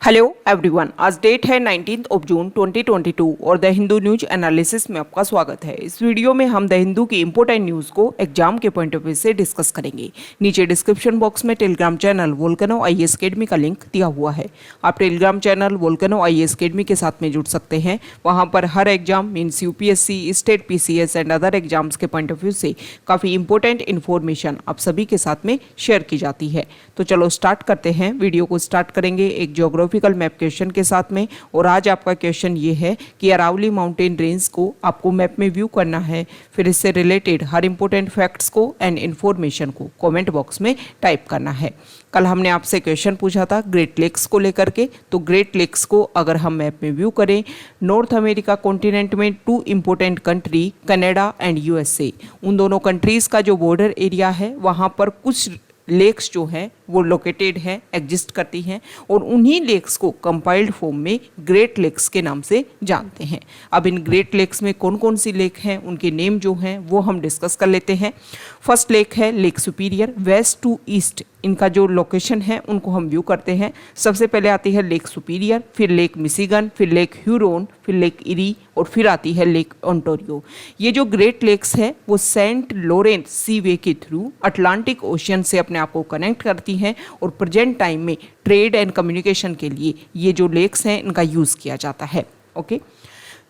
Hello everyone, आज date है 19 जून 2022 और द हिंदू न्यूज एनालिसिस में आपका स्वागत है। इस वीडियो में हम द हिंदू की इंपॉर्टेंट न्यूज़ को एग्जाम के पॉइंट ऑफ व्यू से डिस्कस करेंगे। नीचे डिस्क्रिप्शन बॉक्स में Telegram channel volcano IAS academy का लिंक दिया हुआ है। आप Telegram channel volcano IAS academy के साथ में जुड़ सकते हैं। वहाँ पर हर exam means UPSC, state PCS and other exams के पॉइंट ऑफ व्यू से काफ़ी इंपॉर्टेंट इन्फॉर्मेशन आप सभी के साथ में शेयर की जाती है। तो चलो स्टार्ट करते हैं। वीडियो को स्टार्ट करेंगे एक ज्योग्राफिकल मैप क्वेश्चन के साथ में। और आज आपका क्वेश्चन ये है कि अरावली माउंटेन रेंज को आपको मैप में व्यू करना है। फिर इससे रिलेटेड हर इंपॉर्टेंट फैक्ट्स को एंड इन्फॉर्मेशन को कमेंट बॉक्स में टाइप करना है। कल हमने आपसे क्वेश्चन पूछा था ग्रेट लेक्स को लेकर के। तो ग्रेट लेक्स को अगर हम मैप में व्यू करें, नॉर्थ अमेरिका कॉन्टिनेंट में two important country Canada and USA, उन दोनों कंट्रीज़ का जो बॉर्डर एरिया है वहाँ पर कुछ लेक्स जो हैं वो लोकेटेड हैं, एग्जिस्ट करती हैं और उन्हीं लेक्स को कंपाइल्ड फॉर्म में ग्रेट लेक्स के नाम से जानते हैं। अब इन ग्रेट लेक्स में कौन कौन सी लेक हैं, उनके नेम जो हैं वो हम डिस्कस कर लेते हैं। फर्स्ट लेक है lake Superior. West to east इनका जो लोकेशन है उनको हम व्यू करते हैं। सबसे पहले आती है लेक सुपीरियर, फिर लेक मिशिगन, फिर लेक ह्यूरोन, फिर लेक इरी और फिर आती है लेक ओंटारियो। ये जो ग्रेट लेक्स है वो सेंट लॉरेंस सी वे के थ्रू अटलांटिक ओशियन से अपने आप को कनेक्ट करती हैं और प्रेजेंट टाइम में ट्रेड एंड कम्युनिकेशन के लिए ये जो लेक्स हैं इनका यूज़ किया जाता है। ओके,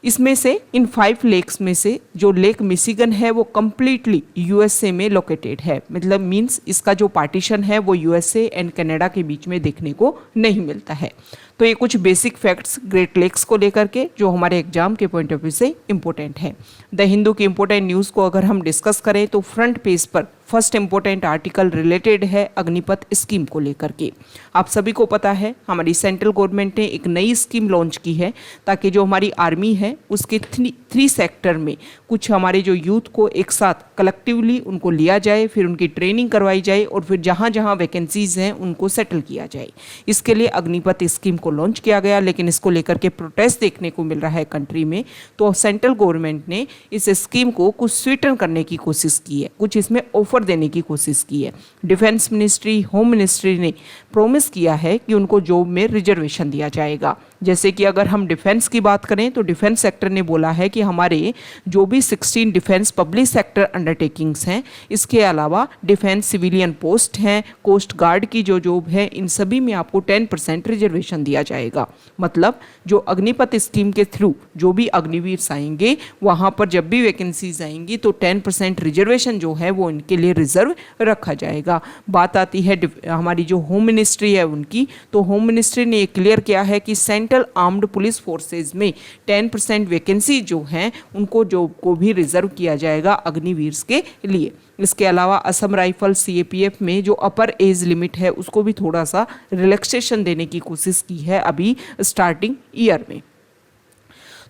इसमें से इन 5 लेक्स में से जो लेक मिशिगन है वो कम्प्लीटली यूएसए में लोकेटेड है। मतलब मींस इसका जो पार्टीशन है वो यूएसए एंड कनाडा के बीच में देखने को नहीं मिलता है। तो ये कुछ बेसिक फैक्ट्स ग्रेट लेक्स को लेकर के जो हमारे एग्जाम के पॉइंट ऑफ व्यू से इंपॉर्टेंट है। द हिंदू की इंपॉर्टेंट न्यूज़ को अगर हम डिस्कस करें तो फ्रंट पेज पर फर्स्ट इंपॉर्टेंट आर्टिकल रिलेटेड है अग्निपथ स्कीम को लेकर के। आप सभी को पता है हमारी सेंट्रल गवर्नमेंट ने एक नई स्कीम लॉन्च की है ताकि जो हमारी आर्मी है उसके 3 सेक्टर में कुछ हमारे जो यूथ को एक साथ कलेक्टिवली उनको लिया जाए, फिर उनकी ट्रेनिंग करवाई जाए और फिर जहाँ जहाँ वैकेंसीज हैं उनको सेटल किया जाए। इसके लिए अग्निपथ स्कीम को लॉन्च किया गया, लेकिन इसको लेकर के प्रोटेस्ट देखने को मिल रहा है कंट्री में। तो सेंट्रल गवर्नमेंट ने इस स्कीम को कुछ स्वीटन करने की कोशिश की है, कुछ इसमें ऑफर देने की कोशिश की है। डिफेंस मिनिस्ट्री, होम मिनिस्ट्री ने प्रॉमिस किया है कि उनको जॉब में रिजर्वेशन दिया जाएगा। जैसे कि अगर हम डिफेंस की बात करें तो डिफेंस सेक्टर ने बोला है कि हमारे जो भी 16 डिफेंस पब्लिक सेक्टर अंडरटेकिंग्स हैं, इसके अलावा डिफेंस सिविलियन पोस्ट हैं, कोस्ट गार्ड की जो जॉब है, इन सभी में आपको 10% रिजर्वेशन दिया जाएगा। मतलब जो अग्निपथ स्कीम के थ्रू जो भी अग्निवीर आएंगे वहाँ पर जब भी वैकेंसीज आएंगी तो 10% रिजर्वेशन जो है वो इनके लिए रिजर्व रखा जाएगा। बात आती है हमारी जो होम मिनिस्ट्री है उनकी, तो होम मिनिस्ट्री ने ये क्लियर किया है कि सेंट्रल आर्म्ड पुलिस फोर्सेज में 10% वैकेंसी जो हैं उनको जॉब को भी रिजर्व किया जाएगा अग्निवीर के लिए। इसके अलावा असम राइफल सीएपीएफ में जो अपर एज लिमिट है उसको भी थोड़ा सा रिलैक्सेशन देने की कोशिश की है अभी स्टार्टिंग ईयर में।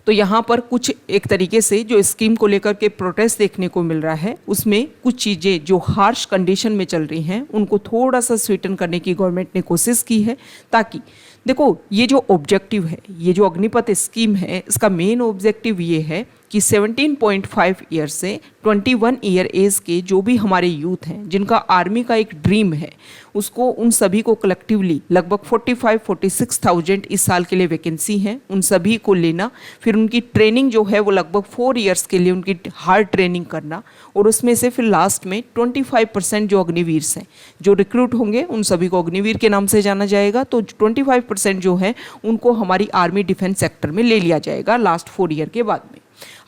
तो यहाँ पर कुछ एक तरीके से जो स्कीम को लेकर के प्रोटेस्ट देखने को मिल रहा है उसमें कुछ चीज़ें जो हार्श कंडीशन में चल रही हैं उनको थोड़ा सा स्वीटन करने की गवर्नमेंट ने कोशिश की है। ताकि देखो ये जो ऑब्जेक्टिव है, ये जो अग्निपथ स्कीम है, इसका मेन ऑब्जेक्टिव ये है कि 17.5 ईयर से 21 ईयर एज के जो भी हमारे यूथ हैं जिनका आर्मी का एक ड्रीम है उसको, उन सभी को कलेक्टिवली लगभग 45-46,000 इस साल के लिए वैकेंसी हैं, उन सभी को लेना। फिर उनकी ट्रेनिंग जो है वो लगभग 4 ईयर्स के लिए उनकी हार्ड ट्रेनिंग करना और उसमें से फिर लास्ट में 25% जो अग्निवीर हैं जो रिक्रूट होंगे उन सभी को अग्निवीर के नाम से जाना जाएगा। तो 25% जो है उनको हमारी आर्मी डिफेंस सेक्टर में ले लिया जाएगा लास्ट 4 ईयर के बाद में।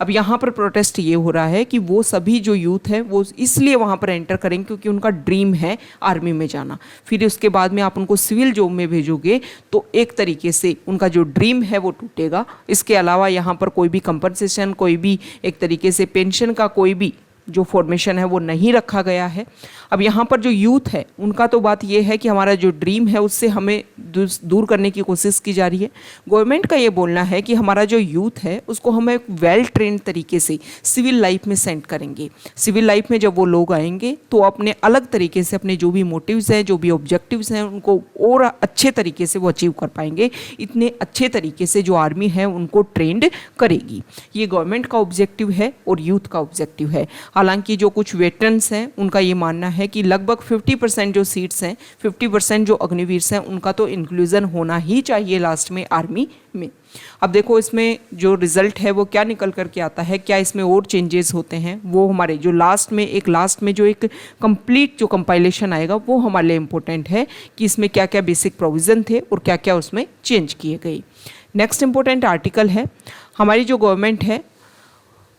अब यहाँ पर प्रोटेस्ट ये हो रहा है कि वो सभी जो यूथ है वो इसलिए वहाँ पर एंटर करेंगे क्योंकि उनका ड्रीम है आर्मी में जाना। फिर उसके बाद में आप उनको सिविल जॉब में भेजोगे तो एक तरीके से उनका जो ड्रीम है वो टूटेगा। इसके अलावा यहाँ पर कोई भी कंपनसेशन, कोई भी एक तरीके से पेंशन का कोई भी जो फॉर्मेशन है वो नहीं रखा गया है। अब यहाँ पर जो यूथ है उनका तो बात ये है कि हमारा जो ड्रीम है उससे हमें दूर करने की कोशिश की जा रही है। गवर्नमेंट का ये बोलना है कि हमारा जो यूथ है उसको हम एक वेल ट्रेंड तरीके से सिविल लाइफ में सेंड करेंगे। सिविल लाइफ में जब वो लोग आएंगे तो अपने अलग तरीके से अपने जो भी मोटिव्स हैं, जो भी ऑब्जेक्टिव्स हैं, उनको और अच्छे तरीके से वो अचीव कर पाएंगे। इतने अच्छे तरीके से जो आर्मी है उनको ट्रेंड करेगी। ये गवर्नमेंट का ऑब्जेक्टिव है और यूथ का ऑब्जेक्टिव है। हालांकि जो कुछ वेटरन्स हैं उनका ये मानना है कि लगभग 50% जो सीट्स हैं, 50% जो अग्निवीर हैं उनका तो इंक्लूजन होना ही चाहिए लास्ट में आर्मी में। अब देखो इसमें जो रिजल्ट है वो क्या निकल करके आता है, क्या इसमें और चेंजेस होते हैं, वो हमारे जो लास्ट में जो एक कंप्लीट जो कंपाइलेशन आएगा वो हमारे लिए इम्पोर्टेंट है कि इसमें क्या क्या बेसिक प्रोविज़न थे और क्या क्या उसमें चेंज किए गए। नेक्स्ट इम्पोर्टेंट आर्टिकल है, हमारी जो गवर्नमेंट है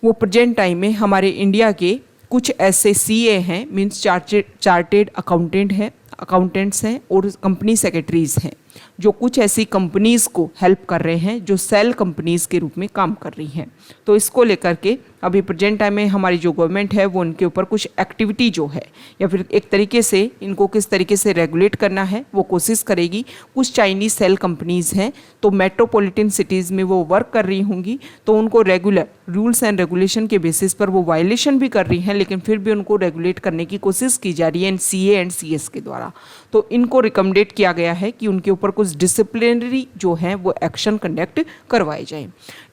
वो प्रेजेंट टाइम में हमारे इंडिया के कुछ ऐसे सीए हैं, मीन्स चार्टेड अकाउंटेंट्स हैं और कंपनी सेक्रेटरीज हैं जो कुछ ऐसी कंपनीज़ को हेल्प कर रहे हैं जो सेल कंपनीज़ के रूप में काम कर रही हैं। तो इसको लेकर के अभी प्रेजेंट टाइम में हमारी जो गवर्नमेंट है वो उनके ऊपर कुछ एक्टिविटी जो है या फिर एक तरीके से इनको किस तरीके से रेगुलेट करना है वो कोशिश करेगी। कुछ चाइनीज़ सेल कंपनीज़ हैं तो मेट्रोपॉलिटन सिटीज़ में वो वर्क कर रही होंगी, तो उनको रेगुलर रूल्स एंड रेगुलेशन के बेसिस पर वो वायलेशन भी कर रही हैं, लेकिन फिर भी उनको रेगुलेट करने की कोशिश की जा रही है सीए एंड सीएस के द्वारा। तो इनको रिकमेंडेड किया गया है कि उनके ऊपर कुछ डिसिप्लिनरी जो है वो एक्शन कंडक्ट करवाए जाएं।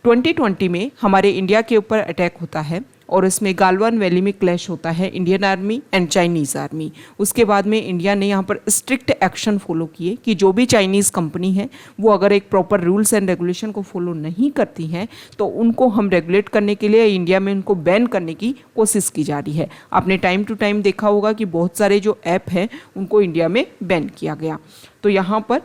2020 में हमारे इंडिया के ऊपर अटैक होता है और इसमें गालवान वैली में क्लैश होता है Indian army and Chinese army. उसके बाद में इंडिया ने यहाँ पर स्ट्रिक्ट एक्शन फॉलो किए कि जो भी चाइनीज़ कंपनी है वो अगर एक प्रॉपर रूल्स एंड रेगुलेशन को फॉलो नहीं करती हैं तो उनको हम रेगुलेट करने के लिए इंडिया में उनको बैन करने की कोशिश की जा रही है। आपने टाइम टू टाइम देखा होगा कि बहुत सारे जो ऐप हैं उनको इंडिया में बैन किया गया। तो यहाँ पर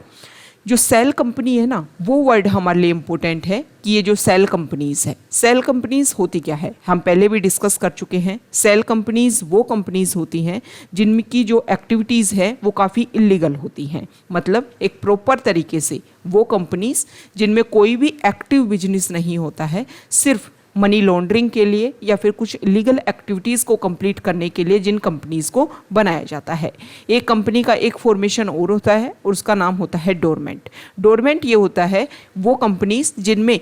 जो सेल कंपनी है ना, वो वर्ड हमारे लिए इम्पोर्टेंट है कि ये जो सेल कंपनीज़ है, सेल कंपनीज़ होती क्या है, हम पहले भी डिस्कस कर चुके हैं। सेल कंपनीज़ वो कंपनीज़ होती हैं जिनकी जो एक्टिविटीज़ है वो काफ़ी इलीगल होती हैं, मतलब एक प्रॉपर तरीके से वो कंपनीज़ जिनमें कोई भी एक्टिव बिजनेस नहीं होता है, सिर्फ मनी लॉन्ड्रिंग के लिए या फिर कुछ इलीगल एक्टिविटीज़ को कंप्लीट करने के लिए जिन कंपनीज़ को बनाया जाता है। एक कंपनी का एक फॉर्मेशन और होता है और उसका नाम होता है डोरमेंट। डोरमेंट ये होता है वो कंपनीज़ जिनमें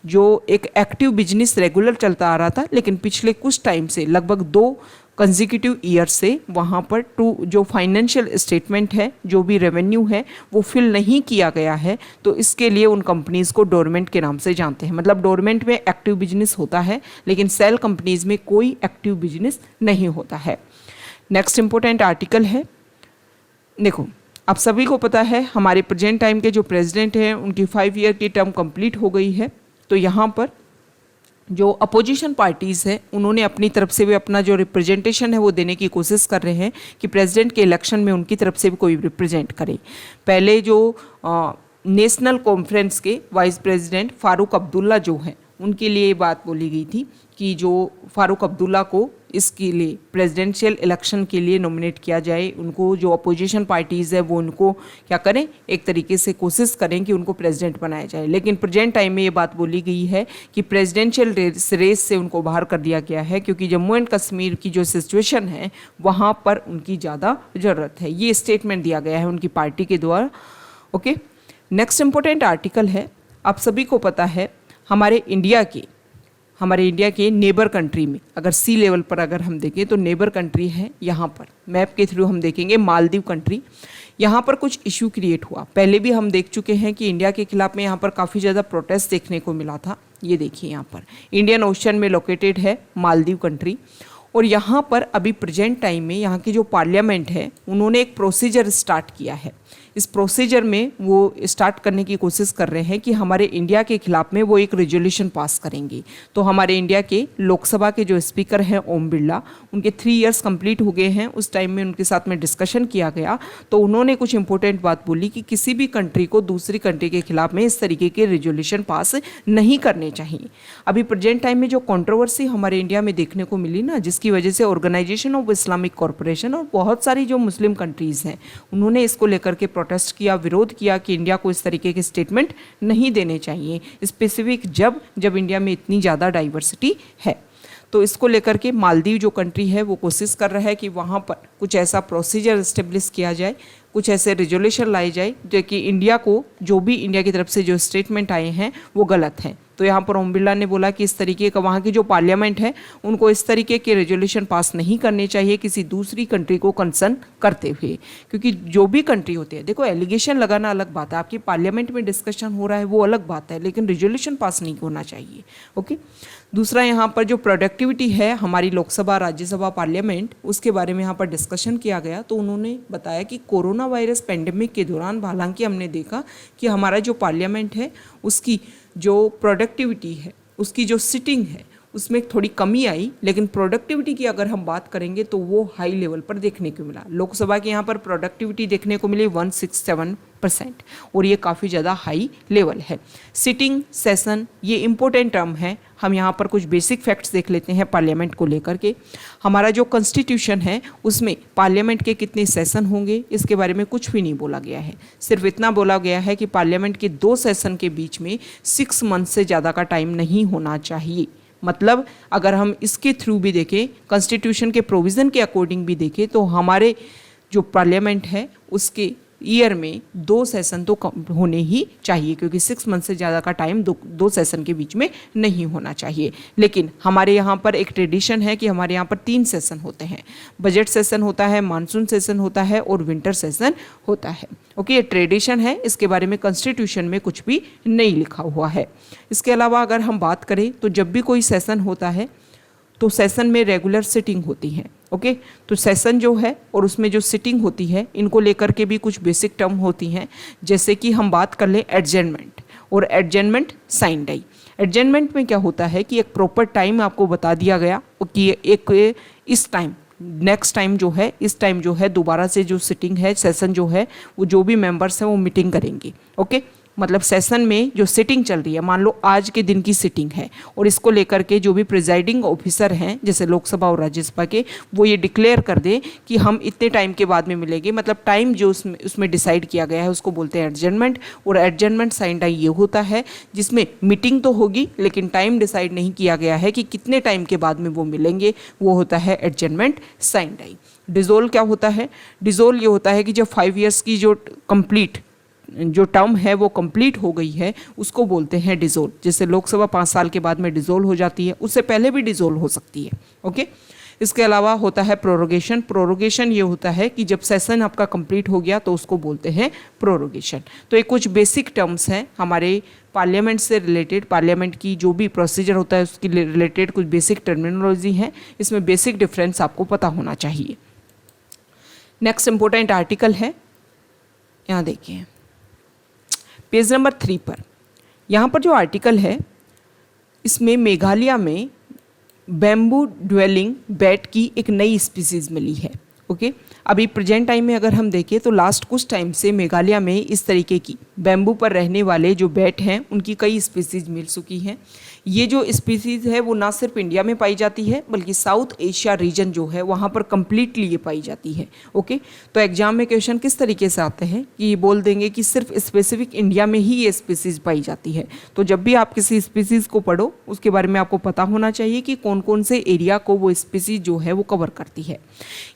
जो एक एक्टिव बिजनेस रेगुलर चलता आ रहा था, लेकिन पिछले कुछ टाइम से लगभग 2 कंसेक्यूटिव ईयर से वहाँ पर जो फाइनेंशियल स्टेटमेंट है, जो भी रेवेन्यू है वो फिल नहीं किया गया है, तो इसके लिए उन कंपनीज़ को डोरमेंट के नाम से जानते हैं। मतलब डोरमेंट में एक्टिव बिजनेस होता है लेकिन सेल कंपनीज़ में कोई एक्टिव बिजनेस नहीं होता है। नेक्स्ट इम्पोर्टेंट आर्टिकल है, देखो आप सभी को पता है हमारे प्रेजेंट टाइम के जो प्रेसिडेंट हैं उनकी 5 ईयर की टर्म कंप्लीट हो गई है। तो यहाँ पर जो अपोजिशन पार्टीज़ हैं उन्होंने अपनी तरफ से भी अपना जो रिप्रेजेंटेशन है वो देने की कोशिश कर रहे हैं कि प्रेसिडेंट के इलेक्शन में उनकी तरफ से भी कोई रिप्रेजेंट करे। पहले जो नेशनल कॉन्फ्रेंस के वाइस प्रेसिडेंट फारूक अब्दुल्ला जो हैं उनके लिए ये बात बोली गई थी कि जो फारूक अब्दुल्ला को इसके लिए प्रेसिडेंशियल इलेक्शन के लिए नॉमिनेट किया जाए, उनको जो अपोजिशन पार्टीज़ है वो उनको क्या करें, एक तरीके से कोशिश करें कि उनको प्रेसिडेंट बनाया जाए। लेकिन प्रेजेंट टाइम में ये बात बोली गई है कि प्रेसिडेंशियल रेस से उनको बाहर कर दिया गया है क्योंकि जम्मू एंड कश्मीर की जो सिचुएशन है वहाँ पर उनकी ज़्यादा ज़रूरत है। ये स्टेटमेंट दिया गया है उनकी पार्टी के द्वारा। ओके, नेक्स्ट इम्पोर्टेंट आर्टिकल है, आप सभी को पता है हमारे इंडिया के नेबर कंट्री में अगर सी लेवल पर अगर हम देखें तो नेबर कंट्री है, यहाँ पर मैप के थ्रू हम देखेंगे मालदीव कंट्री। यहाँ पर कुछ इशू क्रिएट हुआ, पहले भी हम देख चुके हैं कि इंडिया के खिलाफ में यहाँ पर काफ़ी ज़्यादा प्रोटेस्ट देखने को मिला था। ये देखिए यहाँ पर इंडियन ओशन में लोकेटेड है मालदीव कंट्री और यहाँ पर अभी प्रेजेंट टाइम में यहाँ की जो पार्लियामेंट है उन्होंने एक प्रोसीजर स्टार्ट किया है। इस प्रोसीजर में वो स्टार्ट करने की कोशिश कर रहे हैं कि हमारे इंडिया के खिलाफ में वो एक रेजोल्यूशन पास करेंगे। तो हमारे इंडिया के लोकसभा के जो स्पीकर हैं ओम बिरला, उनके 3 इयर्स कंप्लीट हो गए हैं। उस टाइम में उनके साथ में डिस्कशन किया गया तो उन्होंने कुछ इंपॉर्टेंट बात बोली कि किसी भी कंट्री को दूसरी कंट्री के खिलाफ में इस तरीके के रेजोल्यूशन पास नहीं करने चाहिए। अभी प्रेजेंट टाइम में जो कंट्रोवर्सी हमारे इंडिया में देखने को मिली ना, जिसकी वजह से ऑर्गेनाइजेशन ऑफ इस्लामिक कॉरपोरेशन और बहुत सारी जो मुस्लिम कंट्रीज़ हैं उन्होंने इसको लेकर के प्रोटेस्ट किया, विरोध किया कि इंडिया को इस तरीके के स्टेटमेंट नहीं देने चाहिए, स्पेसिफिक जब इंडिया में इतनी ज़्यादा डाइवर्सिटी है। तो इसको लेकर के मालदीव जो कंट्री है वो कोशिश कर रहा है कि वहाँ पर कुछ ऐसा प्रोसीजर इस्टेब्लिश किया जाए, कुछ ऐसे रेजोल्यूशन लाई जाए जो कि इंडिया को, जो भी इंडिया की तरफ से जो स्टेटमेंट आए हैं वो गलत हैं, तो यहाँ पर ओम बिरला ने बोला कि इस तरीके का वहाँ की जो पार्लियामेंट है उनको इस तरीके के रेजोल्यूशन पास नहीं करने चाहिए किसी दूसरी कंट्री को कंसर्न करते हुए, क्योंकि जो भी कंट्री होती है, देखो एलिगेशन लगाना अलग बात है, आपकी पार्लियामेंट में डिस्कशन हो रहा है वो अलग बात है, लेकिन रेजोल्यूशन पास नहीं होना चाहिए। ओके, दूसरा यहाँ पर जो प्रोडक्टिविटी है हमारी लोकसभा, राज्यसभा, पार्लियामेंट, उसके बारे में यहाँ पर डिस्कशन किया गया। तो उन्होंने बताया कि कोरोना वायरस पेंडेमिक के दौरान हालांकि हमने देखा कि हमारा जो पार्लियामेंट है उसकी जो प्रोडक्टिविटी है, उसकी जो सिटिंग है उसमें थोड़ी कमी आई, लेकिन प्रोडक्टिविटी की अगर हम बात करेंगे तो वो हाई लेवल पर देखने को मिला। लोकसभा के यहाँ पर प्रोडक्टिविटी देखने को मिली 167% और ये काफ़ी ज़्यादा हाई लेवल है। सिटिंग सेशन ये इंपॉर्टेंट टर्म है, हम यहाँ पर कुछ बेसिक फैक्ट्स देख लेते हैं पार्लियामेंट को लेकर के। हमारा जो कॉन्स्टिट्यूशन है उसमें पार्लियामेंट के कितने सेशन होंगे इसके बारे में कुछ भी नहीं बोला गया है, सिर्फ इतना बोला गया है कि पार्लियामेंट के 2 सेशन के बीच में 6 मंथ से ज़्यादा का टाइम नहीं होना चाहिए। मतलब अगर हम इसके थ्रू भी देखें, कॉन्स्टिट्यूशन के प्रोविज़न के अकॉर्डिंग भी देखें, तो हमारे जो पार्लियामेंट है उसके ईयर में 2 सेशन तो होने ही चाहिए, क्योंकि 6 मंथ से ज़्यादा का टाइम दो सेशन के बीच में नहीं होना चाहिए। लेकिन हमारे यहाँ पर एक ट्रेडिशन है कि हमारे यहाँ पर 3 सेशन होते हैं, बजट सेशन होता है, मानसून सेशन होता है और विंटर सेशन होता है। ओके, ये ट्रेडिशन है, इसके बारे में कॉन्स्टिट्यूशन में कुछ भी नहीं लिखा हुआ है। इसके अलावा अगर हम बात करें तो जब भी कोई सेशन होता है तो सेशन में रेगुलर सिटिंग होती है। ओके, तो सेशन जो है और उसमें जो सिटिंग होती है इनको लेकर के भी कुछ बेसिक टर्म होती हैं, जैसे कि हम बात कर लें एडजर्नमेंट और एडजर्नमेंट साइन डाई। एडजर्नमेंट में क्या होता है कि एक प्रॉपर टाइम आपको बता दिया गया कि एक इस टाइम नेक्स्ट टाइम जो है, इस टाइम जो है दोबारा से जो सिटिंग है, सेशन जो है, वो जो भी मेंबर्स हैं वो मीटिंग करेंगे। ओके, मतलब सेशन में जो सिटिंग चल रही है, मान लो आज के दिन की सिटिंग है और इसको लेकर के जो भी प्रिजाइडिंग ऑफिसर हैं जैसे लोकसभा और राज्यसभा के, वो ये डिक्लेयर कर दें कि हम इतने टाइम के बाद में मिलेंगे। मतलब टाइम जो उसमें डिसाइड किया गया है उसको बोलते हैं एडजर्नमेंट। और एडजर्नमेंट साइन डाई ये होता है जिसमें मीटिंग तो होगी लेकिन टाइम डिसाइड नहीं किया गया है कि कितने टाइम के बाद में वो मिलेंगे, वो होता है एडजर्नमेंट साइन डाई। डिसोल्व क्या होता है? डिसोल्व ये होता है कि जब 5 ईयर्स की जो कंप्लीट जो टर्म है वो कंप्लीट हो गई है उसको बोलते हैं डिसोल्व। जैसे लोकसभा 5 साल के बाद में डिसोल्व हो जाती है, उससे पहले भी डिसोल्व हो सकती है। ओके, इसके अलावा होता है प्रोरोगेशन। प्रोरोगेशन ये होता है कि जब सेशन आपका कंप्लीट हो गया तो उसको बोलते हैं प्रोरोगेशन। तो ये कुछ बेसिक टर्म्स हैं हमारे पार्लियामेंट से रिलेटेड, पार्लियामेंट की जो भी प्रोसीजर होता है उसकी रिलेटेड कुछ बेसिक टर्मिनोलॉजी है, इसमें बेसिक डिफरेंस आपको पता होना चाहिए। नेक्स्ट इंपॉर्टेंट आर्टिकल है, यहाँ देखिए पेज नंबर 3 पर। यहाँ पर जो आर्टिकल है इसमें मेघालय में बैम्बू ड्वेलिंग बैट की एक नई स्पीसीज़ मिली है। ओके, अभी प्रेजेंट टाइम में अगर हम देखें तो लास्ट कुछ टाइम से मेघालय में इस तरीके की बैम्बू पर रहने वाले जो बैट हैं उनकी कई स्पीसीज़ मिल चुकी हैं। ये जो स्पीसीज़ है वो ना सिर्फ इंडिया में पाई जाती है बल्कि साउथ एशिया रीजन जो है वहाँ पर कम्प्लीटली ये पाई जाती है। ओके, तो एग्जाम में क्वेश्चन किस तरीके से आते हैं कि ये बोल देंगे कि सिर्फ स्पेसिफिक इंडिया में ही ये स्पीसीज़ पाई जाती है। तो जब भी आप किसी स्पीसीज़ को पढ़ो उसके बारे में आपको पता होना चाहिए कि कौन कौन से एरिया को वो स्पीसीज़ जो है वो कवर करती है।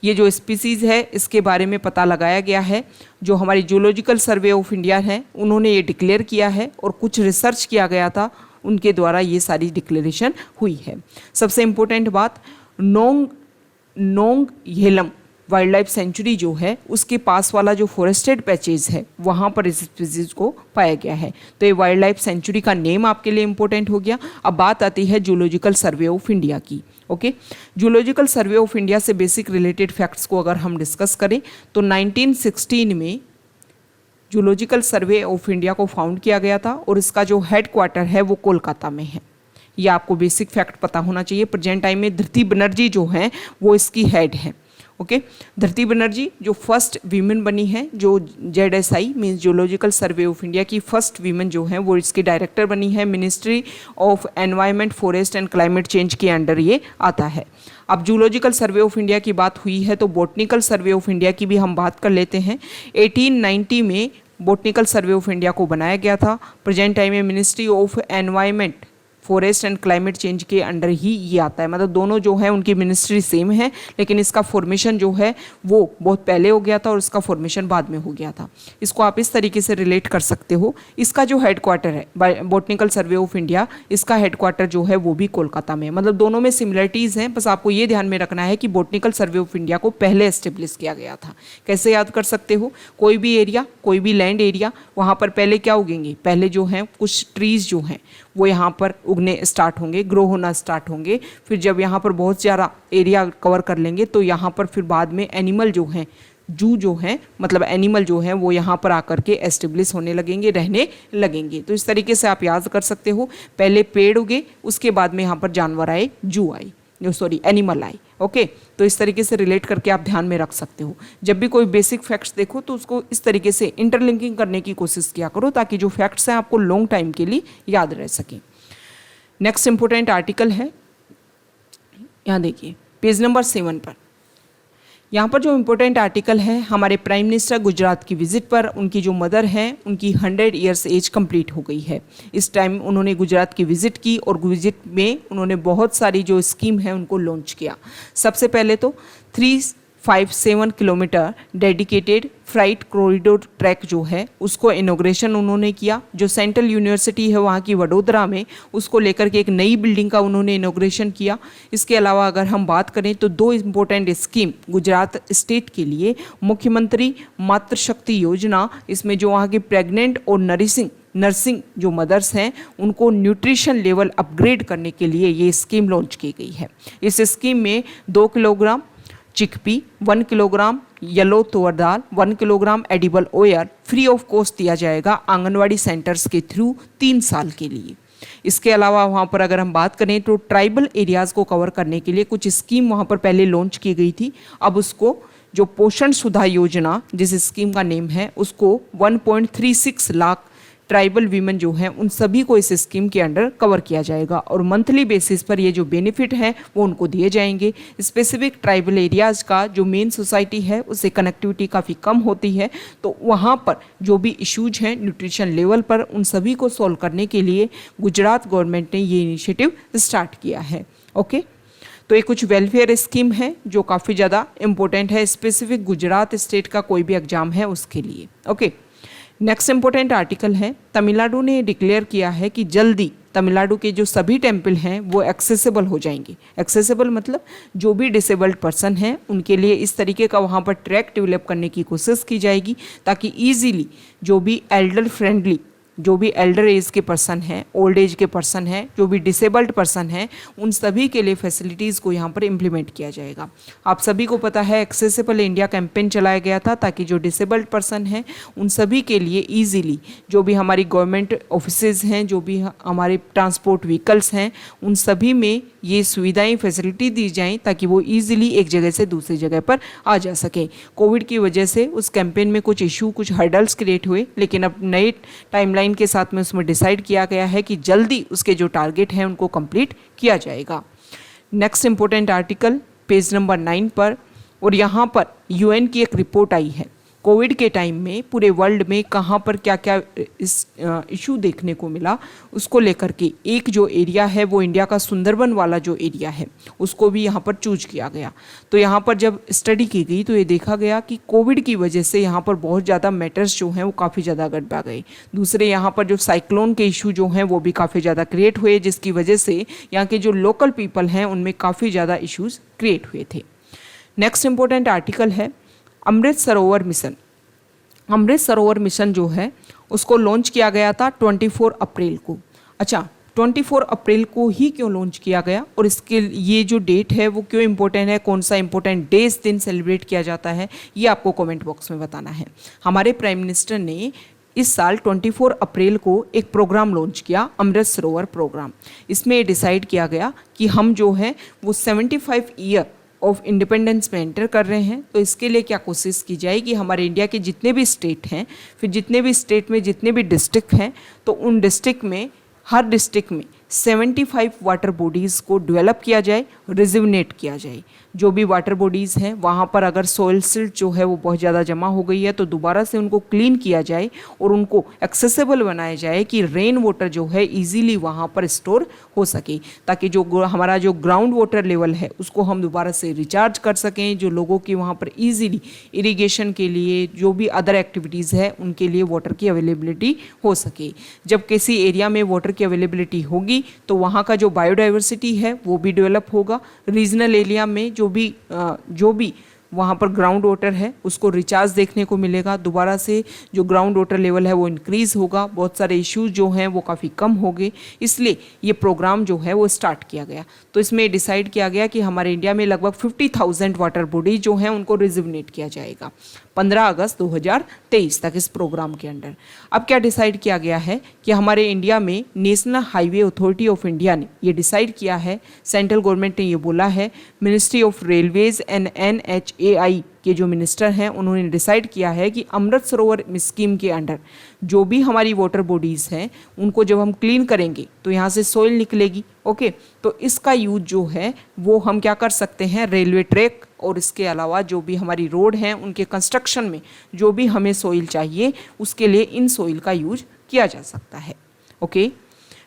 ये जो स्पीसीज़ है इसके बारे में पता लगाया गया है, जो हमारी जूलॉजिकल सर्वे ऑफ इंडिया है उन्होंने ये डिक्लेयर किया है और कुछ रिसर्च किया गया था उनके द्वारा ये सारी डिक्लेरेशन हुई है। सबसे इम्पोर्टेंट बात, नोंग येलम वाइल्ड लाइफ सेंचुरी जो है उसके पास वाला जो फॉरेस्टेड पैचेज है वहाँ पर इस स्पीसीज को पाया गया है। तो ये वाइल्ड लाइफ सेंचुरी का नेम आपके लिए इम्पोर्टेंट हो गया। अब बात आती है जूलॉजिकल सर्वे ऑफ इंडिया की। Okay, zoological survey of India से बेसिक रिलेटेड फैक्ट्स को अगर हम डिस्कस करें तो 1916 में जूलॉजिकल सर्वे ऑफ इंडिया को फाउंड किया गया था और इसका जो हेड क्वार्टर है वो कोलकाता में है। ये आपको बेसिक फैक्ट पता होना चाहिए। प्रेजेंट टाइम में धृति बनर्जी जो हैं वो इसकी हेड है। ओके, धृति बनर्जी जो फर्स्ट वीमेन बनी है, जो ZSI means zoological survey of India की फर्स्ट वीमेन जो है वो इसकी डायरेक्टर बनी है। Ministry of environment, forest and climate change के अंडर ये आता है। अब जूलॉजिकल सर्वे ऑफ इंडिया की बात हुई है तो बॉटनिकल सर्वे ऑफ इंडिया की भी हम बात कर लेते हैं। 1890 में बॉटनिकल सर्वे ऑफ इंडिया को बनाया गया था। प्रेजेंट टाइम में ministry of environment forest and climate change के अंडर ही ये आता है। मतलब दोनों जो है उनकी मिनिस्ट्री सेम है, लेकिन इसका फॉर्मेशन जो है वो बहुत पहले हो गया था और इसका फॉर्मेशन बाद में हो गया था। इसको आप इस तरीके से रिलेट कर सकते हो। इसका जो हेडक्वार्टर है बॉटनिकल सर्वे ऑफ इंडिया, इसका हेडक्वार्टर जो है वो भी कोलकाता में है। मतलब दोनों में सिमिलरिटीज हैं, बस आपको ये ध्यान में रखना है कि बॉटनिकल सर्वे ऑफ इंडिया को पहले एस्टेब्लिश किया गया था। कैसे याद कर सकते हो, कोई भी एरिया, कोई भी लैंड एरिया, वहाँ पर पहले क्या उगेंगे, पहले जो है कुछ ट्रीज जो हैं वो यहाँ पर उगने स्टार्ट होंगे, ग्रो होना स्टार्ट होंगे। फिर जब यहाँ पर बहुत ज़्यादा एरिया कवर कर लेंगे तो यहाँ पर फिर बाद में एनिमल जो हैं, जू जो है मतलब एनिमल जो है वो यहाँ पर आकर के एस्टेब्लिश होने लगेंगे, रहने लगेंगे। तो इस तरीके से आप याद कर सकते हो, पहले पेड़ उगे, उसके बाद में यहाँ पर जानवर आए, जू आई, एनिमल आए। ओके, तो इस तरीके से रिलेट करके आप ध्यान में रख सकते हो। जब भी कोई बेसिक फैक्ट्स देखो तो उसको इस तरीके से इंटरलिंकिंग करने की कोशिश किया करो ताकि जो फैक्ट्स हैं आपको लॉन्ग टाइम के लिए याद रह सकें। नेक्स्ट इंपॉर्टेंट आर्टिकल है, यहाँ देखिए पेज नंबर 7 पर। यहाँ पर जो इम्पोर्टेंट आर्टिकल है, हमारे प्राइम मिनिस्टर गुजरात की विजिट पर, उनकी जो मदर हैं उनकी 100 ईयर्स एज कंप्लीट हो गई है। इस टाइम उन्होंने गुजरात की विजिट की और विजिट में उन्होंने बहुत सारी जो स्कीम है उनको लॉन्च किया। सबसे पहले तो 357 kilometre dedicated freight corridor track जो है उसको इनॉग्रेशन उन्होंने किया। जो सेंट्रल यूनिवर्सिटी है वहाँ की वडोदरा में, उसको लेकर के एक नई बिल्डिंग का उन्होंने इनॉग्रेशन किया। इसके अलावा अगर हम बात करें तो 2 इम्पोर्टेंट स्कीम गुजरात स्टेट के लिए, मुख्यमंत्री मातृशक्ति योजना, इसमें जो वहाँ की प्रेग्नेंट और नर्सिंग जो मदर्स हैं उनको न्यूट्रिशन लेवल अपग्रेड करने के लिए ये स्कीम लॉन्च की गई है। इस स्कीम में 2 किलोग्राम चिकपी, 1 किलोग्राम येलो तुअर दाल, 1 kilogram edible oil free of cost दिया जाएगा आंगनवाड़ी सेंटर्स के थ्रू 3 साल के लिए। इसके अलावा वहाँ पर अगर हम बात करें तो ट्राइबल एरियाज़ को कवर करने के लिए कुछ स्कीम वहाँ पर पहले लॉन्च की गई थी। अब उसको जो पोषण सुधा योजना जिस स्कीम का नेम है, उसको 1.36 लाख ट्राइबल वीमेन जो हैं उन सभी को इस स्कीम के अंडर कवर किया जाएगा और मंथली बेसिस पर ये जो बेनिफिट हैं वो उनको दिए जाएंगे। स्पेसिफिक ट्राइबल एरियाज़ का जो मेन सोसाइटी है उससे कनेक्टिविटी काफ़ी कम होती है, तो वहाँ पर जो भी इश्यूज हैं न्यूट्रिशन लेवल पर, उन सभी को सॉल्व करने के लिए गुजरात गवर्नमेंट ने ये इनिशिएटिव स्टार्ट किया है। ओके, तो ये कुछ वेलफेयर स्कीम है जो काफ़ी ज़्यादा इम्पोर्टेंट है, स्पेसिफिक गुजरात स्टेट का कोई भी एग्जाम है उसके लिए। ओके, नेक्स्ट इंपॉर्टेंट आर्टिकल है, तमिलनाडु ने डिक्लेयर किया है कि जल्दी तमिलनाडु के जो सभी टेम्पल हैं वो एक्सेसिबल हो जाएंगे। एक्सेसिबल मतलब जो भी डिसेबल्ड पर्सन हैं उनके लिए इस तरीके का वहाँ पर ट्रैक डेवलप करने की कोशिश की जाएगी ताकि ईजीली जो भी एल्डर फ्रेंडली, जो भी एल्डर एज के पर्सन हैं, ओल्ड एज के पर्सन हैं, जो भी डिसेबल्ड पर्सन हैं, उन सभी के लिए फैसिलिटीज़ को यहाँ पर इम्प्लीमेंट किया जाएगा। आप सभी को पता है एक्सेसिबल इंडिया कैंपेन चलाया गया था ताकि जो डिसेबल्ड पर्सन हैं उन सभी के लिए ईजीली जो भी हमारी गवर्नमेंट ऑफिसेज हैं, जो भी हमारे ट्रांसपोर्ट व्हीकल्स हैं, उन सभी में ये सुविधाएं फैसिलिटी दी जाएं ताकि वो ईजिली एक जगह से दूसरी जगह पर आ जा सकें। कोविड की वजह से उस कैंपेन में कुछ इशू, कुछ हर्डल्स क्रिएट हुए, लेकिन अब नए टाइमलाइन के साथ में उसमें डिसाइड किया गया है कि जल्दी उसके जो टारगेट हैं उनको कंप्लीट किया जाएगा। Next important article page number 9 पर, और यहाँ पर यूएन की एक रिपोर्ट आई है कोविड के टाइम में पूरे वर्ल्ड में कहाँ पर क्या क्या इशू देखने को मिला, उसको लेकर के एक जो एरिया है वो इंडिया का सुंदरबन वाला जो एरिया है उसको भी यहाँ पर चूज किया गया। तो यहाँ पर जब स्टडी की गई तो ये देखा गया कि कोविड की वजह से यहाँ पर बहुत ज़्यादा मैटर्स जो हैं वो काफ़ी ज़्यादा गड़बड़ा गए। दूसरे यहाँ पर जो साइक्लोन के इशू जो हैं वो भी काफ़ी ज़्यादा क्रिएट हुए, जिसकी वजह से यहाँ के जो लोकल पीपल हैं उनमें काफ़ी ज़्यादा इशूज़ क्रिएट हुए थे। नेक्स्ट इंपॉर्टेंट आर्टिकल है अमृत सरोवर मिशन। अमृत सरोवर मिशन जो है उसको लॉन्च किया गया था 24 अप्रैल को। अच्छा, 24 अप्रैल को ही क्यों लॉन्च किया गया और इसके ये जो डेट है वो क्यों इम्पोर्टेंट है, कौन सा इम्पोर्टेंट डे इस दिन सेलिब्रेट किया जाता है, ये आपको कमेंट बॉक्स में बताना है। हमारे प्राइम मिनिस्टर ने इस साल 24 अप्रैल को एक प्रोग्राम लॉन्च किया, अमृत सरोवर प्रोग्राम। इसमें डिसाइड किया गया कि हम जो है वो 75 ईयर ऑफ इंडिपेंडेंस में एंटर कर रहे हैं, तो इसके लिए क्या कोशिश की जाए कि हमारे इंडिया के जितने भी स्टेट हैं, फिर जितने भी स्टेट में जितने भी डिस्ट्रिक्ट हैं, तो उन डिस्ट्रिक्ट में हर डिस्ट्रिक्ट में 75 वाटर बॉडीज़ को डेवलप किया जाए, रिजुवनेट किया जाए। जो भी वाटर बॉडीज़ हैं वहाँ पर अगर सॉइल सिल्ट जो है वो बहुत ज़्यादा जमा हो गई है तो दोबारा से उनको क्लीन किया जाए और उनको एक्सेसिबल बनाया जाए कि रेन वाटर जो है इजीली वहाँ पर स्टोर हो सके, ताकि जो हमारा जो ग्राउंड वाटर लेवल है उसको हम दोबारा से रिचार्ज कर सकें, जो लोगों की वहाँ पर ईजीली इरिगेशन के लिए जो भी अदर एक्टिविटीज़ है उनके लिए वाटर की अवेलेबिलिटी हो सके। जब किसी एरिया में वाटर की अवेलेबिलिटी होगी तो वहाँ का जो बायोडाइवर्सिटी है वो भी डेवलप होगा। रीजनल एरिया में जो भी वहाँ पर ग्राउंड वाटर है उसको रिचार्ज देखने को मिलेगा, दोबारा से जो ग्राउंड वाटर लेवल है वो इंक्रीज़ होगा, बहुत सारे इश्यूज जो हैं वो काफ़ी कम होंगे। इसलिए ये प्रोग्राम जो है वो स्टार्ट किया गया। तो इसमें डिसाइड किया गया कि हमारे इंडिया में लगभग 50,000 वाटर बॉडी जो हैं उनको रिजुवनेट किया जाएगा 15 अगस्त 2023 तक इस प्रोग्राम के अंडर। अब क्या डिसाइड किया गया है कि हमारे इंडिया में national highway authority of India ने ये डिसाइड किया है, सेंट्रल गवर्नमेंट ने ये बोला है, ministry of railways and NHAI के जो मिनिस्टर हैं उन्होंने डिसाइड किया है कि अमृत सरोवर स्कीम के अंडर जो भी हमारी वाटर बॉडीज़ हैं उनको जब हम क्लीन करेंगे तो यहाँ से सॉइल निकलेगी। ओके, तो इसका यूज जो है वो हम क्या कर सकते हैं, रेलवे ट्रैक और इसके अलावा जो भी हमारी रोड हैं उनके कंस्ट्रक्शन में जो भी हमें सॉइल चाहिए उसके लिए इन सॉइल का यूज किया जा सकता है। ओके,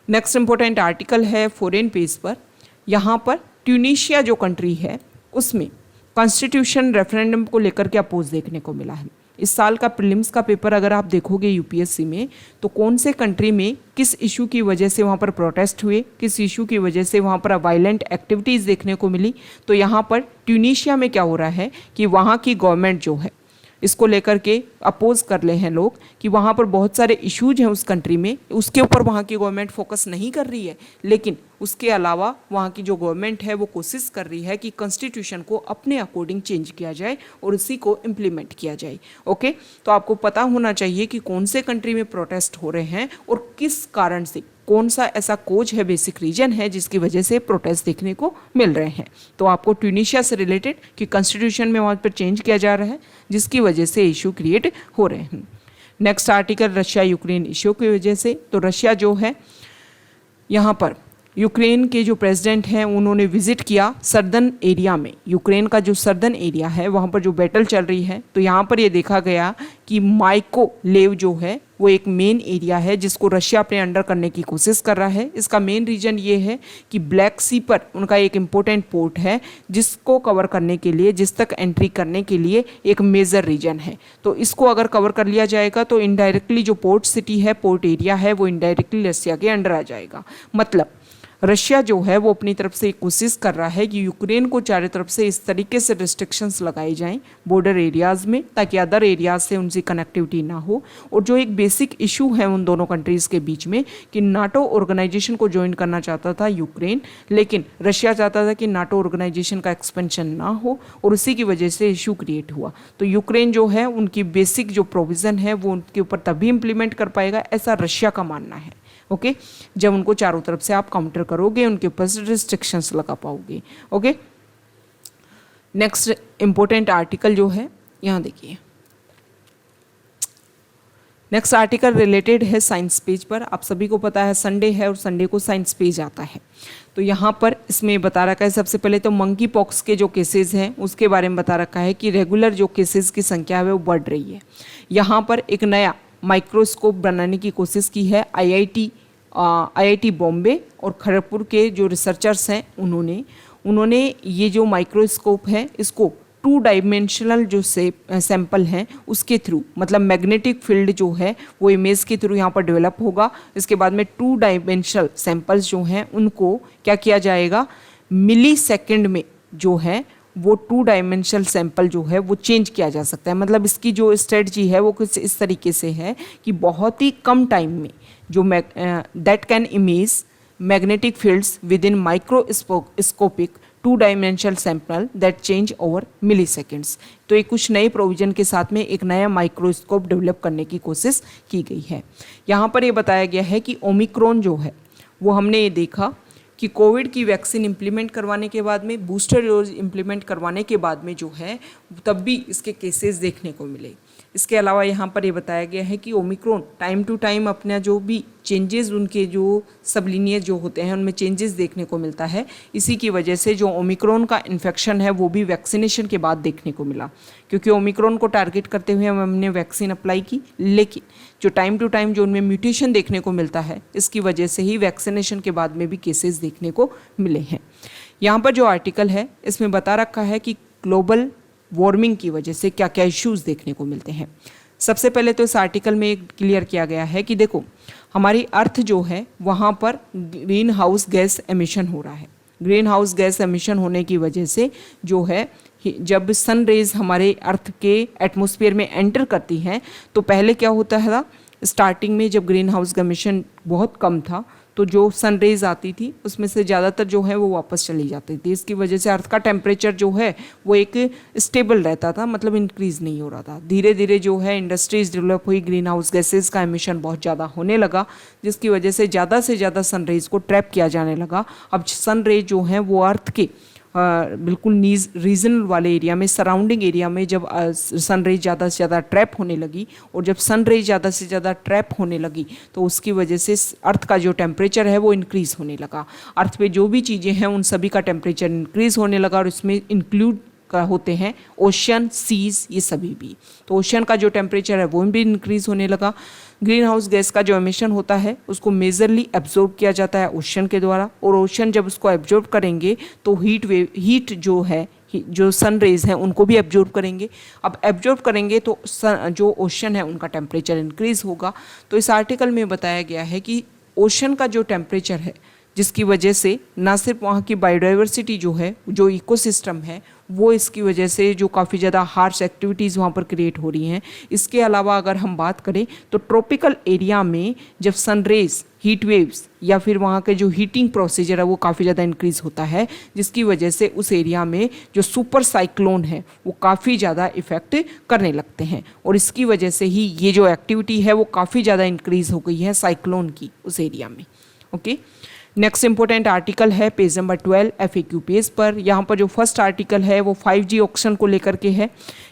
नेक्स्ट इंपॉर्टेंट आर्टिकल है फॉरेन पेज पर। यहाँ पर ट्यूनीशिया जो कंट्री है उसमें कॉन्स्टिट्यूशन रेफरेंडम को लेकर के अपोज देखने को मिला है। इस साल का प्रीलिम्स का पेपर अगर आप देखोगे यूपीएससी में तो कौन से कंट्री में किस इशू की वजह से वहाँ पर प्रोटेस्ट हुए, किस इशू की वजह से वहाँ पर वायलेंट एक्टिविटीज़ देखने को मिली, तो यहाँ पर ट्यूनीशिया में क्या हो रहा है कि वहाँ की गवर्नमेंट जो है इसको लेकर के अपोज कर ले हैं लोग कि वहाँ पर बहुत सारे इश्यूज हैं उस कंट्री में, उसके ऊपर वहाँ की गवर्नमेंट फोकस नहीं कर रही है, लेकिन उसके अलावा वहाँ की जो गवर्नमेंट है वो कोशिश कर रही है कि कॉन्स्टिट्यूशन को अपने अकॉर्डिंग चेंज किया जाए और उसी को इम्प्लीमेंट किया जाए। ओके, तो आपको पता होना चाहिए कि कौन से कंट्री में प्रोटेस्ट हो रहे हैं और किस कारण से, कौन सा ऐसा कोज है, बेसिक रीजन है जिसकी वजह से प्रोटेस्ट देखने को मिल रहे हैं। तो आपको ट्यूनीशिया से रिलेटेड कि कॉन्स्टिट्यूशन में वहाँ पर चेंज किया जा रहा है जिसकी वजह से इशू क्रिएट हो रहे हैं। Next article Russia Ukraine issue की वजह से, तो रशिया जो है यहाँ पर यूक्रेन के जो प्रेसिडेंट हैं उन्होंने विजिट किया सर्दर्न एरिया में, यूक्रेन का जो सर्दर्न एरिया है वहाँ पर जो बैटल चल रही है, तो यहाँ पर ये देखा गया कि माइकोलेव जो है वो एक मेन एरिया है जिसको रशिया अपने अंडर करने की कोशिश कर रहा है। इसका मेन रीजन ये है कि ब्लैक सी पर उनका एक इम्पोर्टेंट पोर्ट है जिसको कवर करने के लिए, जिस तक एंट्री करने के लिए एक मेजर रीजन है। तो इसको अगर कवर कर लिया जाएगा तो इनडायरेक्टली जो पोर्ट सिटी है, पोर्ट एरिया है, वो इनडायरेक्टली रशिया के अंडर आ जाएगा। मतलब रशिया जो है वो अपनी तरफ से कोशिश कर रहा है कि यूक्रेन को चारों तरफ से इस तरीके से रिस्ट्रिक्शंस लगाई जाएं बॉर्डर एरियाज़ में ताकि अदर एरियाज से उनकी कनेक्टिविटी ना हो। और जो एक बेसिक इशू है उन दोनों कंट्रीज़ के बीच में कि नाटो ऑर्गेनाइजेशन को ज्वाइन करना चाहता था यूक्रेन, लेकिन रशिया चाहता था कि नाटो ऑर्गेनाइजेशन का एक्सपेंशन ना हो और उसी की वजह से इशू क्रिएट हुआ। तो यूक्रेन जो है उनकी बेसिक जो प्रोविज़न है वो उनके ऊपर तभी इम्प्लीमेंट कर पाएगा, ऐसा रशिया का मानना है। ओके, जब उनको चारों तरफ से आप काउंटर करोगे, उनके ऊपर रिस्ट्रिक्शंस लगा पाओगे। ओके, नेक्स्ट इंपॉर्टेंट आर्टिकल जो है यहाँ देखिए, नेक्स्ट आर्टिकल रिलेटेड है साइंस पेज पर। आप सभी को पता है संडे है और संडे को साइंस पेज आता है। तो यहाँ पर इसमें बता रखा है, सबसे पहले तो मंकी पॉक्स के जो केसेस हैं उसके बारे में बता रखा है कि रेगुलर जो केसेस की संख्या है वो बढ़ रही है। यहाँ पर एक नया माइक्रोस्कोप बनाने की कोशिश की है IIT बॉम्बे और खड़गपुर के जो रिसर्चर्स हैं उन्होंने ये जो माइक्रोस्कोप है इसको 2 डायमेंशनल जो सैंपल हैं उसके थ्रू, मतलब मैग्नेटिक फील्ड जो है वो इमेज के थ्रू यहाँ पर डेवलप होगा। इसके बाद में 2 डायमेंशनल सैंपल्स जो हैं उनको क्या किया जाएगा, मिली सेकेंड में जो है वो 2 डायमेंशनल सैंपल जो है वो चेंज किया जा सकता है। मतलब इसकी जो स्ट्रेटजी है वो कुछ इस तरीके से है कि बहुत ही कम टाइम में जो that can image magnetic fields within इन माइक्रोस्कोपिक 2 dimensional sample that change over milliseconds. तो एक कुछ नए प्रोविजन के साथ में एक नया माइक्रोस्कोप डेवलप करने की कोशिश की गई है। यहाँ पर ये बताया गया है कि ओमिक्रॉन जो है वो हमने ये देखा कि कोविड की वैक्सीन इम्प्लीमेंट करवाने के बाद में, बूस्टर डोज इम्प्लीमेंट करवाने के बाद में जो है तब भी इसके केसेस देखने को मिले। इसके अलावा यहाँ पर ये बताया गया है कि ओमिक्रॉन टाइम टू टाइम अपना जो भी चेंजेस, उनके जो सबलिनियस जो होते हैं उनमें चेंजेस देखने को मिलता है। इसी की वजह से जो ओमिक्रॉन का इन्फेक्शन है वो भी वैक्सीनेशन के बाद देखने को मिला, क्योंकि ओमिक्रॉन को टारगेट करते हुए हमने वैक्सीन अप्लाई की, लेकिन जो टाइम टू टाइम जो उनमें म्यूटेशन देखने को मिलता है, इसकी वजह से ही वैक्सीनेशन के बाद में भी केसेस देखने को मिले हैं। यहाँ पर जो आर्टिकल है इसमें बता रखा है कि ग्लोबल वार्मिंग की वजह से क्या क्या इश्यूज़ देखने को मिलते हैं। सबसे पहले तो इस आर्टिकल में क्लियर किया गया है कि देखो, हमारी अर्थ जो है वहाँ पर ग्रीन हाउस गैस एमिशन हो रहा है। ग्रीन हाउस गैस एमिशन होने की वजह से जो है, जब सन रेज हमारे अर्थ के एटमॉस्फेयर में एंटर करती हैं तो पहले क्या होता है, स्टार्टिंग में जब ग्रीन हाउस का एमिशन बहुत कम था तो जो सन रेज आती थी उसमें से ज़्यादातर जो है वो वापस चली जाती थी। इसकी वजह से अर्थ का टेम्परेचर जो है वो एक स्टेबल रहता था, मतलब इंक्रीज़ नहीं हो रहा था। धीरे धीरे जो है इंडस्ट्रीज डेवलप हुई, ग्रीन हाउस गैसेज का एमिशन बहुत ज़्यादा होने लगा, जिसकी वजह से ज़्यादा सन रेज को ट्रैप किया जाने लगा। अब सन रेज जो हैं वो अर्थ के बिल्कुल रीजनल वाले एरिया में, सराउंडिंग एरिया में जब सन रेज ज़्यादा से ज़्यादा ट्रैप होने लगी, और जब सन रेज ज़्यादा से ज़्यादा ट्रैप होने लगी तो उसकी वजह से अर्थ का जो टेम्परेचर है वो इंक्रीज़ होने लगा। अर्थ पे जो भी चीज़ें हैं उन सभी का टेम्परेचर इंक्रीज़ होने लगा, और इसमें इंक्लूड होते हैं ओशन, सीज, ये सभी भी। तो ओशन का जो टेम्परेचर है वो भी इंक्रीज़ होने लगा। ग्रीन हाउस गैस का जो एमिशन होता है उसको मेजरली एब्जॉर्ब किया जाता है ओशन के द्वारा, और ओशन जब उसको एब्जॉर्ब करेंगे तो हीट जो है, जो सन रेज हैं उनको भी एब्जॉर्ब करेंगे। अब एब्जॉर्ब करेंगे तो जो ओशन है उनका टेम्परेचर इंक्रीज़ होगा। तो इस आर्टिकल में बताया गया है कि ओशन का जो टेम्परेचर है, जिसकी वजह से ना सिर्फ वहाँ की बायोडाइवर्सिटी जो है, जो इकोसिस्टम है, वो इसकी वजह से जो काफ़ी ज़्यादा हार्श एक्टिविटीज़ वहाँ पर क्रिएट हो रही हैं। इसके अलावा अगर हम बात करें तो ट्रॉपिकल एरिया में जब सन रेज, हीट वेव्स या फिर वहाँ के जो हीटिंग प्रोसीजर है वो काफ़ी ज़्यादा इंक्रीज़ होता है, जिसकी वजह से उस एरिया में जो सुपर साइक्लोन है वो काफ़ी ज़्यादा इफ़ेक्ट करने लगते हैं, और इसकी वजह से ही ये जो एक्टिविटी है वो काफ़ी ज़्यादा इंक्रीज़ हो गई है साइक्लोन की उस एरिया में। ओके, नेक्स्ट इंपॉर्टेंट आर्टिकल है पेज नंबर 12 FAQ पेज पर। यहाँ पर जो फर्स्ट आर्टिकल है वो 5G ऑक्शन को लेकर के है,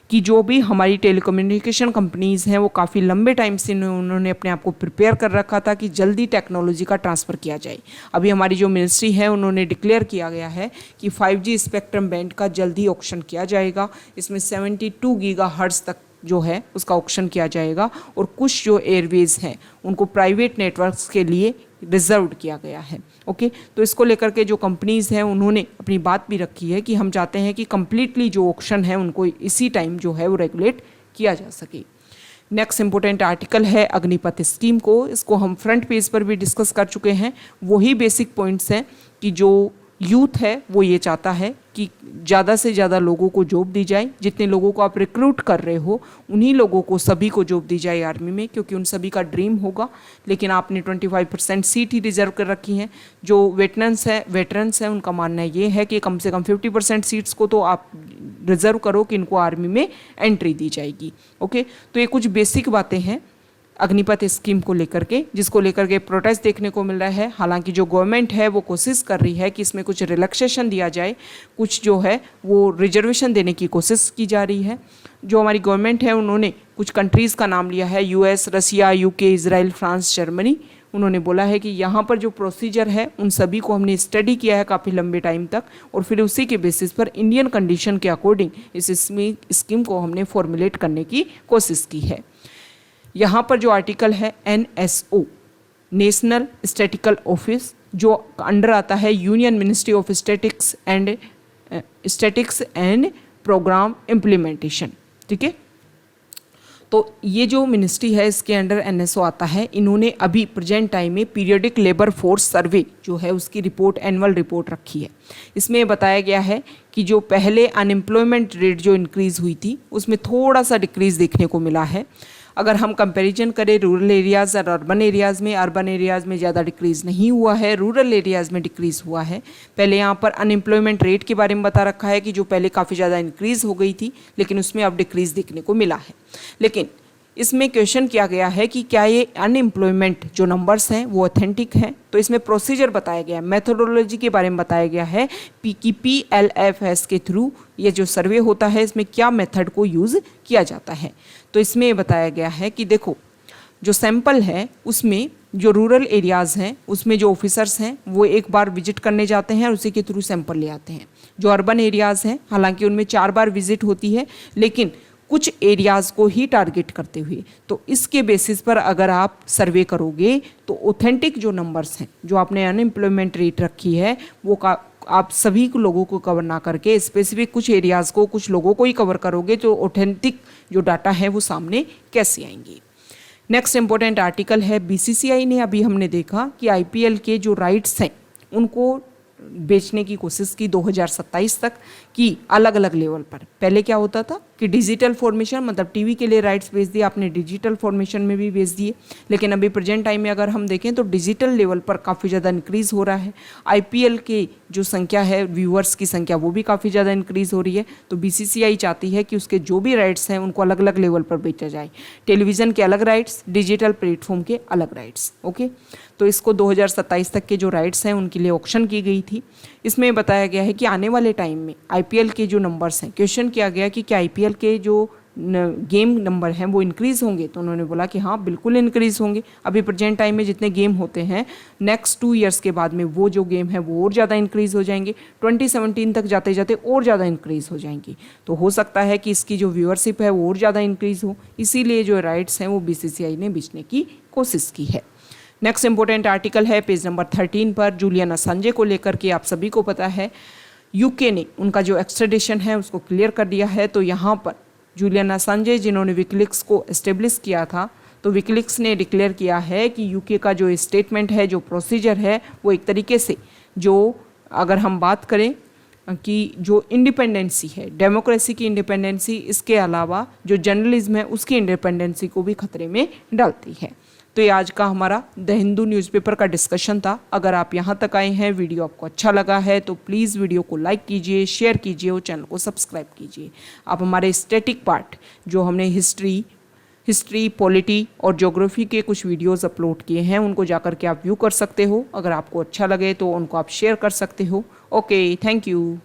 कि जो भी हमारी टेलीकम्युनिकेशन कंपनीज़ हैं वो काफ़ी लंबे टाइम से उन्होंने अपने आप को प्रिपेयर कर रखा था कि जल्दी टेक्नोलॉजी का ट्रांसफ़र किया जाए। अभी हमारी जो मिनिस्ट्री है उन्होंने डिक्लेयर किया गया है कि 5G स्पेक्ट्रम बैंड का जल्दी ऑक्शन किया जाएगा। इसमें 72 गीगाहर्ट्ज़ तक जो है उसका ऑक्शन किया जाएगा, और कुछ जो एयरवेज हैं उनको प्राइवेट नेटवर्क्स के लिए रिजर्व किया गया है। ओके, तो इसको लेकर के जो कंपनीज़ हैं उन्होंने अपनी बात भी रखी है कि हम चाहते हैं कि कम्प्लीटली जो ऑक्शन है उनको इसी टाइम जो है वो रेगुलेट किया जा सके। नेक्स्ट इंपॉर्टेंट आर्टिकल है अग्निपथ स्कीम को। इसको हम फ्रंट पेज पर भी डिस्कस कर चुके हैं। वही बेसिक पॉइंट्स हैं कि जो यूथ है वो ये चाहता है कि ज़्यादा से ज़्यादा लोगों को जॉब दी जाए। जितने लोगों को आप रिक्रूट कर रहे हो उन्हीं लोगों को सभी को जॉब दी जाए आर्मी में, क्योंकि उन सभी का ड्रीम होगा। लेकिन आपने 25% सीट ही रिजर्व कर रखी हैं। जो वेटरन्स हैं उनका मानना ये है कि कम से कम 50% सीट्स को तो आप रिजर्व करो कि इनको आर्मी में एंट्री दी जाएगी। ओके, तो ये कुछ बेसिक बातें हैं अग्निपथ स्कीम को लेकर के, जिसको लेकर के प्रोटेस्ट देखने को मिल रहा है। हालांकि जो गवर्नमेंट है वो कोशिश कर रही है कि इसमें कुछ रिलैक्सेशन दिया जाए, कुछ जो है वो रिजर्वेशन देने की कोशिश की जा रही है। जो हमारी गवर्नमेंट है उन्होंने कुछ कंट्रीज़ का नाम लिया है, US, रसिया, UK, इजराइल, फ्रांस, जर्मनी। उन्होंने बोला है कि यहाँ पर जो प्रोसीजर है उन सभी को हमने स्टडी किया है काफ़ी लंबे टाइम तक, और फिर उसी के बेसिस पर इंडियन कंडीशन के अकॉर्डिंग इस स्कीम को हमने फॉर्मुलेट करने की कोशिश की है। यहाँ पर जो आर्टिकल है NSO, नेशनल स्टैटिकल ऑफिस, जो अंडर आता है union ministry of statistics and programme implementation. ठीक है, तो ये जो मिनिस्ट्री है इसके अंडर NSO आता है। इन्होंने अभी प्रेजेंट टाइम में पीरियडिक लेबर फोर्स सर्वे जो है उसकी रिपोर्ट, एनुअल रिपोर्ट रखी है। इसमें बताया गया है कि जो पहले अनएम्प्लॉयमेंट रेट जो इंक्रीज़ हुई थी उसमें थोड़ा सा डिक्रीज़ देखने को मिला है। अगर हम कंपैरिजन करें रूरल एरियाज़ और अर्बन एरियाज़ में ज़्यादा डिक्रीज़ नहीं हुआ है, रूरल एरियाज़ में डिक्रीज़ हुआ है। पहले यहाँ पर अनएम्प्लॉयमेंट रेट के बारे में बता रखा है कि जो पहले काफ़ी ज़्यादा इंक्रीज़ हो गई थी लेकिन उसमें अब डिक्रीज़ देखने को मिला है। लेकिन इसमें क्वेश्चन किया गया है कि क्या ये अनएम्प्लॉयमेंट जो नंबर्स हैं वो ऑथेंटिक हैं। तो इसमें प्रोसीजर बताया गया है, मेथोडोलॉजी के बारे में बताया गया है कि PLFS के थ्रू ये जो सर्वे होता है इसमें क्या मेथड को यूज़ किया जाता है। तो इसमें ये बताया गया है कि देखो जो सैंपल है उसमें जो रूरल एरियाज़ हैं उसमें जो ऑफिसर्स हैं वो एक बार विजिट करने जाते हैं और उसी के थ्रू सैंपल ले आते हैं। जो अर्बन एरियाज़ हैं हालांकि उनमें 4 बार विजिट होती है, लेकिन कुछ एरियाज़ को ही टारगेट करते हुए, तो इसके बेसिस पर अगर आप सर्वे करोगे तो ऑथेंटिक जो नंबर्स हैं जो आपने अनएम्प्लॉयमेंट रेट रखी है वो आप सभी लोगों को कवर ना करके स्पेसिफिक कुछ एरियाज़ को, कुछ लोगों को ही कवर करोगे तो ऑथेंटिक जो डाटा है वो सामने कैसे आएंगे। नेक्स्ट इंपॉर्टेंट आर्टिकल है BCCI ने अभी हमने देखा कि IPL के जो राइट्स हैं उनको बेचने की कोशिश की 2027 तक की अलग अलग लेवल पर। पहले क्या होता था कि डिजिटल फॉर्मेशन मतलब टीवी के लिए राइट्स बेच दिए आपने, डिजिटल फॉर्मेशन में भी बेच दिए, लेकिन अभी प्रेजेंट टाइम में अगर हम देखें तो डिजिटल लेवल पर काफ़ी ज़्यादा इंक्रीज़ हो रहा है। IPL के जो संख्या है, व्यूअर्स की संख्या, वो भी काफ़ी ज़्यादा इंक्रीज़ हो रही है। तो BCCI चाहती है कि उसके जो भी राइट्स हैं उनको अलग अलग लेवल पर बेचा जाए, टेलीविज़न के अलग राइट्स, डिजिटल प्लेटफॉर्म के अलग राइट्स। ओके, तो इसको 2027 तक के जो राइट्स हैं उनके लिए ऑक्शन की गई थी। इसमें बताया गया है कि आने वाले टाइम में IPL के जो नंबर्स हैं, क्वेश्चन किया गया कि क्या IPL के जो गेम नंबर हैं वो इंक्रीज़ होंगे, तो उन्होंने बोला कि हाँ बिल्कुल इंक्रीज़ होंगे। अभी प्रेजेंट टाइम में जितने गेम होते हैं नेक्स्ट 2 ईयर्स के बाद में वो जो गेम है वो और ज़्यादा इंक्रीज़ हो जाएंगे, 2017 तक जाते जाते और ज़्यादा इंक्रीज़ हो जाएंगी। तो हो सकता है कि इसकी जो व्यूअरशिप है वो और ज़्यादा इंक्रीज़ हो, इसीलिए जो राइट्स हैं वो BCCI ने बेचने की कोशिश की है। नेक्स्ट इंपॉर्टेंट आर्टिकल है पेज नंबर 13 पर, जूलियन असांजे को लेकर के। आप सभी को पता है UK ने उनका जो एक्स्ट्रेडिशन है उसको क्लियर कर दिया है। तो यहाँ पर जूलियन असांजे जिन्होंने विकिलीक्स को एस्टेब्लिश किया था, तो विकिलीक्स ने डिक्लेयर किया है कि UK का जो स्टेटमेंट है, जो प्रोसीजर है, वो एक तरीके से जो अगर हम बात करें कि जो इंडिपेंडेंसी है, डेमोक्रेसी की इंडिपेंडेंसी, इसके अलावा जो जर्नलिज्म है उसकी इंडिपेंडेंसी को भी खतरे में डालती है। तो ये आज का हमारा द हिंदू न्यूज़पेपर का डिस्कशन था। अगर आप यहाँ तक आए हैं, वीडियो आपको अच्छा लगा है तो प्लीज़ वीडियो को लाइक कीजिए, शेयर कीजिए और चैनल को सब्सक्राइब कीजिए। आप हमारे स्टैटिक पार्ट जो हमने हिस्ट्री, पॉलिटी और ज्योग्राफी के कुछ वीडियोस अपलोड किए हैं उनको जाकर के आप व्यू कर सकते हो। अगर आपको अच्छा लगे तो उनको आप शेयर कर सकते हो। Okay, thank you.